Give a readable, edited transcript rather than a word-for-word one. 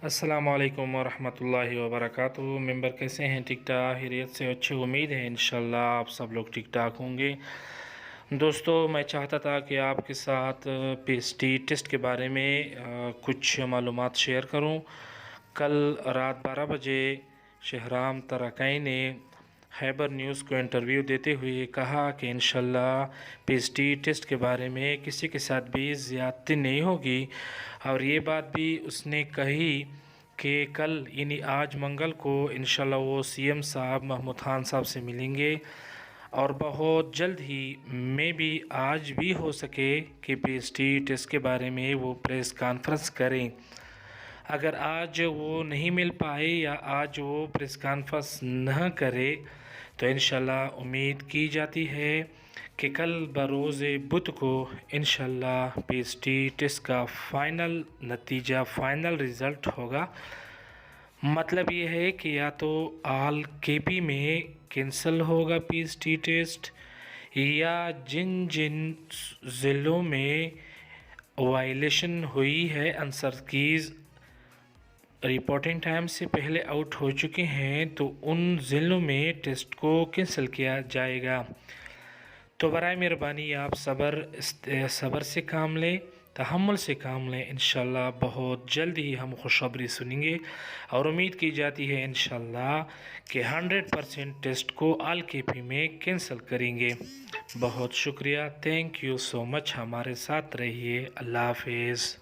السلام علیکم ورحمۃ اللہ وبرکاتہ۔ ممبر کیسے ہیں؟ ٹھیک ٹھاک، خیریت سے اچھی امید ہے انشاءاللہ آپ سب لوگ ٹھیک ٹھاک ہوں گے۔ دوستو، میں چاہتا تھا کہ آپ کے ساتھ پی ایس ٹی ٹیسٹ کے بارے میں کچھ معلومات شیئر کروں۔ کل رات 12 بجے شہرام ترکائی نے خیبر نیوز کو انٹرویو دیتے ہوئے کہا کہ انشاءاللہ پی ایس ٹی ٹیسٹ کے بارے میں کسی کے ساتھ بھی زیادتی نہیں ہوگی، اور یہ بات بھی اس نے کہی کہ کل یعنی آج منگل کو انشاءاللہ وہ سی ایم صاحب محمود خان صاحب سے ملیں گے، اور بہت جلد ہی میں بھی آج بھی ہو سکے کہ پی ایس ٹی ٹیسٹ کے بارے میں وہ پریس کانفرنس کریں۔ اگر آج وہ نہیں مل پائے یا آج وہ پریس کانفرنس نہ کرے تو انشاءاللہ امید کی جاتی ہے کہ کل بروز بدھ کو انشاءاللہ پی ایس ٹی ٹیسٹ کا فائنل نتیجہ، فائنل رزلٹ ہوگا۔ مطلب یہ ہے کہ یا تو آل کے پی میں کینسل ہوگا پی ایس ٹی ٹیسٹ، یا جن ضلعوں میں وائلیشن ہوئی ہے آنسر کیز رپورٹنگ ٹائم سے پہلے آؤٹ ہو چکے ہیں تو ان ضلعوں میں ٹیسٹ کو کینسل کیا جائے گا۔ تو برائے مہربانی آپ صبر سے کام لیں، تحمل سے کام لیں۔ انشاءاللہ بہت جلد ہی ہم خوشخبری سنیں گے، اور امید کی جاتی ہے انشاءاللہ کہ 100% ٹیسٹ کو آل کے پی میں کینسل کریں گے۔ بہت شکریہ، تھینک یو سو مچ، ہمارے ساتھ رہیے، اللہ حافظ۔